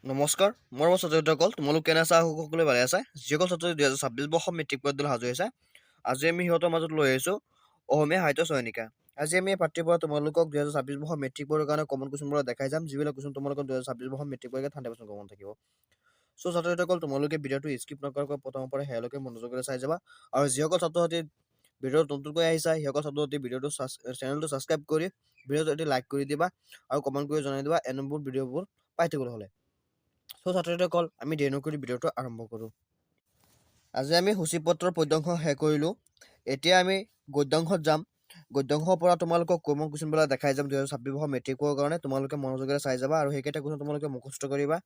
নমস্কাৰ, মোৰ নাম সত্যজিৎ। তোমালোক কেনে আছা? সকলোৱে ভালে আছে? যিসকল ছাত্ৰ 2026 বৰ্ষ মেট্ৰিক পৰীক্ষাত সাজু হৈছে, আজি আমি সিহঁতৰ মাজত লৈ আহিছোঁ অসমীয়া সাহিত্য চয়নিকা। আজি আমি পাঠ্যৰ পৰা তোমালোকক 2026 বৰ্ষ মেট্ৰিক পৰীক্ষাৰ কাৰণে কমন কুৱেশ্যনবোৰ দেখাই যাম, যিবিলাক কুৱেশ্যন তোমালোকৰ 2026 বৰ্ষ মেট্ৰিক পৰীক্ষাত 100% কমন থাকিব। চ' ছাত্ৰ-ছাত্ৰীসকল, তোমালোকে ভিডিঅ'টো স্কিপ নকৰাকৈ প্ৰথমৰ পৰা শেষলৈকে মনোযোগেৰে চাই যাবা। আৰু যিসকল ছাত্ৰ-ছাত্ৰী ভিডিঅ'টো নতুনকৈ আহিছা, সেইসকল ছাত্ৰ-ছাত্ৰী ভিডিঅ'টো চেনেলটো ছাবস্ক্ৰাইব কৰি ভিডিঅ'টো এটি লাইক কৰি দিবা আৰু কমেণ্ট কৰি জনাই দিবা এনেবোৰ ভিডিঅ'বোৰ পাই থাকিবলৈ হ'লে। চ' ছাত্ৰ-ছাত্ৰীসকল, আমি দেৰি নকৰি ভিডিঅ'টো আৰম্ভ কৰোঁ। আজি আমি সূচীপত্ৰৰ পদ্যাংশ শেষ কৰিলোঁ। এতিয়া আমি গদ্যাংশত যাম। গদ্যাংশৰ পৰা তোমালোকক কমন কুৱেশ্যনবিলাক দেখাই যাম 2026 বৰ্ষ মেট্ৰিকৰ কাৰণে। তোমালোকে মনোযোগেৰে চাই যাবা আৰু সেইকেইটা কুৱেশ্যন তোমালোকে মুখস্থ কৰিবা।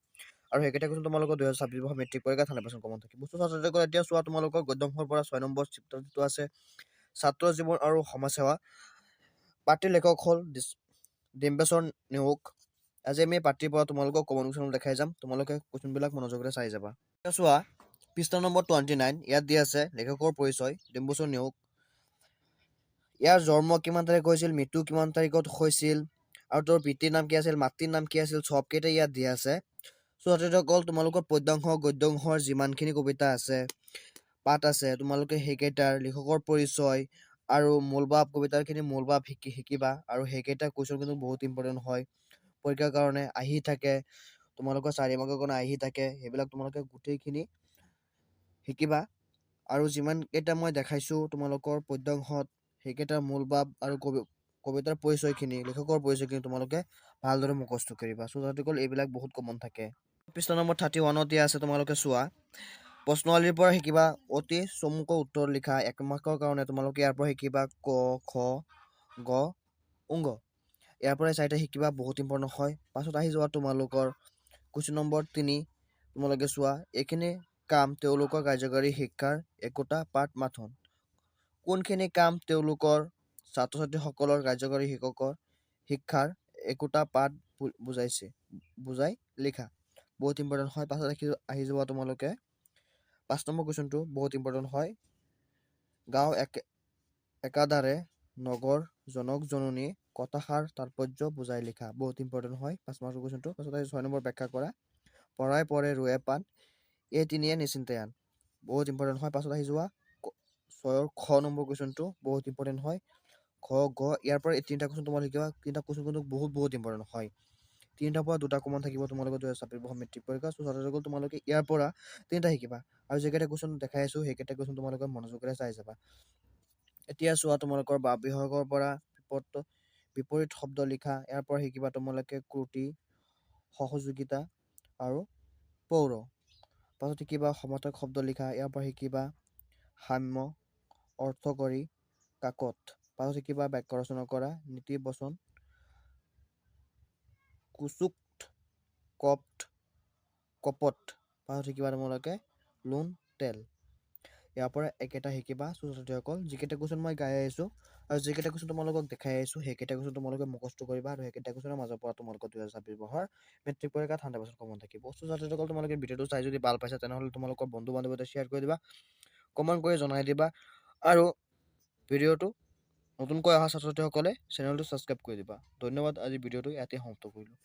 আৰু সেইকেইটা কুৱেশ্যন তোমালোকৰ 2026 বৰ্ষ মেট্ৰিক পৰীক্ষাত 100% কমন থাকিব। ছাত্ৰ-ছাত্ৰীসকল, এতিয়া চোৱা তোমালোকৰ গদ্যাংশৰ পৰা 6 নম্বৰ চেপ্টাৰটো আছে ছাত্ৰ জীৱন আৰু সমাজসেৱা। পাঠ্যৰ লেখক হ'ল ডিম্বেশ্বৰ নেওগ। আজি আমি পাঠ্যৰ পৰা তোমালোকক কমন কুৱেশ্যন দেখাই যাম। তোমালোকে কুৱেশ্যনবিলাক মনোযোগেৰে চাই যাবা। চোৱা পৃষ্ঠা নম্বৰ 29, ইয়াত দিয়া আছে লেখকৰ পৰিচয় ডিম্বেশ্বৰ নেওগ। ইয়াৰ জন্ম কিমান তাৰিখত হৈছিল, মৃত্যু কিমান তাৰিখত হৈছিল, আৰু তেওঁৰ পিতৃৰ নাম কি আছিল, মাতৃৰ নাম কি আছিল, চবকেইটা ইয়াত দিয়া আছে। ছাত্ৰ-ছাত্ৰীসকল, তোমালোকৰ পদ্যাংশ গদ্যাংশৰ যিমানখিনি কবিতা আছে, পাঠ আছে, তোমালোকে সেইকেইটাৰ লিখকৰ পৰিচয় আৰু মূলভাৱ, কবিতাখিনি মূলভাৱ শিকিবা। আৰু সেইকেইটা কুৱেশ্যন কিন্তু বহুত ইম্পৰ্টেণ্ট হয়, পৰীক্ষাৰ কাৰণে আহি থাকে, তোমালোকৰ 4 মাৰ্কৰ কাৰণে আহি থাকে। সেইবিলাক তোমালোকে গোটেইখিনি শিকিবা। আৰু যিমান কেইটা মই দেখাইছোঁ তোমালোকৰ পদ্যাংশত, সেইকেইটাৰ মূলভাৱ আৰু কবিতাৰ পৰিচয়খিনি, লেখকৰ পৰিচয়খিনি তোমালোকে ভালদৰে মুখস্থ কৰিবা। ছাত্ৰ-ছাত্ৰীসকল, এইবিলাক বহুত কমন থাকে। পৃষ্ঠা নম্বৰ 31 দিয়া আছে, তোমালোকে চোৱা। প্ৰশ্নাৱলীৰ পৰা শিকিবা অতি চমুকৈ উত্তৰ লিখা। 1 মাৰ্কৰ কাৰণে তোমালোকে ইয়াৰ পৰা শিকিবা ক, খ, গ, অংগ। ইয়াৰ পৰা 4টা শিকিবা, বহুত ইম্পৰ্টেণ্ট হয়। পাছত আহি যোৱা তোমালোকৰ কুৱেশ্যন নম্বৰ 3, তোমালোকে চোৱা। এইখিনি কাম তেওঁলোকৰ কাৰ্যকৰী শিক্ষাৰ একোটা পাঠ মাথোন। কোনখিনি কাম তেওঁলোকৰ ছাত্ৰ-ছাত্ৰীসকলৰ কাৰ্যকৰী শিক্ষাৰ একোটা পাঠ বুজাই লিখা, বহুত ইম্পৰ্টেণ্ট হয়। পাছত আহি যোৱা তোমালোকে 5 নম্বৰ কুৱেশ্যনটো, বহুত ইম্পৰ্টেণ্ট হয়। গাঁও একাধাৰে নগৰ জনক জননী কথাষাৰ তাৎপৰ্য বুজাই লিখা, বহুত ইম্পৰ্টেণ্ট হয় 5 মাৰ্কৰ কুৱেশ্যনটো। পাছত আহি 6 নম্বৰ ব্যাখ্যা কৰা। পঢ়াই পঢ়ে ৰুৱে পাণ, এই তিনিয়ে নিশ্চিন্তে আন, বহুত ইম্পৰ্টেণ্ট হয়। পাছত আহি যোৱা 6ৰ খ নম্বৰ কুৱেশ্যনটো, বহুত ইম্পৰ্টেণ্ট হয়। খ, গ, ইয়াৰ পৰা এই 3টা কুৱেশ্যন তোমালোকে শিকিবা। 3টা কুৱেশ্যন কিন্তু বহুত ইম্পৰ্টেণ্ট হয়। 3টাৰ পৰা 2টা কমন থাকিব তোমালোকৰ 2026 বৰ্ষ মেট্ৰিক পৰীক্ষা। ছাত্ৰ-ছাত্ৰীসকল, তোমালোকে ইয়াৰ পৰা 3টা শিকিবা। আৰু যিকেইটা কুৱেশ্যন দেখাই আছোঁ, সেইকেইটা কুৱেশ্যন তোমালোকে মনোযোগেৰে চাই যাবা। এতিয়া চোৱা তোমালোকৰ বা বিভাগৰ পৰা বিপৰীত শব্দ লিখা। ইয়াৰ পৰা শিকিবা তোমালোকে ক্ৰুটি, সহযোগিতা আৰু পৌৰ। পাছত শিকিবা সমাৰ্থক শব্দ লিখা। ইয়াৰ পৰা শিকিবা সাম্য, অৰ্থকৰী, কাকত। পাছত শিকিবা বাক্য ৰচনা কৰা, নীতি বচন, কুচুক্ত, কপট। পাছত শিকিবা তোমালোকে লোন, তেল। ইয়াৰ পৰা একেটা শিকিবা। ছাত্ৰ-ছাত্ৰীসকল, যিকেইটা কুৱেশ্যন মই গাই আহিছোঁ আৰু যিকেইটা কুৱেশ্যন তোমালোকক দেখাই আহিছোঁ, সেইকেইটা কুৱেশ্যন তোমালোকে মুখস্থ কৰিবা। আৰু সেইকেইটা কুৱেশ্যনৰ মাজৰ পৰা তোমালোকৰ 2026 বৰ্ষৰ মেট্ৰিক পৰীক্ষাত 100% কমন থাকিব। ছাত্ৰ-ছাত্ৰীসকল, তোমালোকে ভিডিঅ'টো চাই যদি ভাল পাইছা, তেনেহ'লে তোমালোকৰ বন্ধু-বান্ধৱীৰ সৈতে শ্বেয়াৰ কৰি দিবা, কমেণ্ট কৰি জনাই দিবা। আৰু ভিডিঅ'টো নতুনকৈ অহা ছাত্ৰ-ছাত্ৰীসকলে চেনেলটো ছাবস্ক্ৰাইব কৰি দিবা। ধন্যবাদ। আজি ভিডিঅ'টো ইয়াতে সমাপ্ত কৰিলোঁ।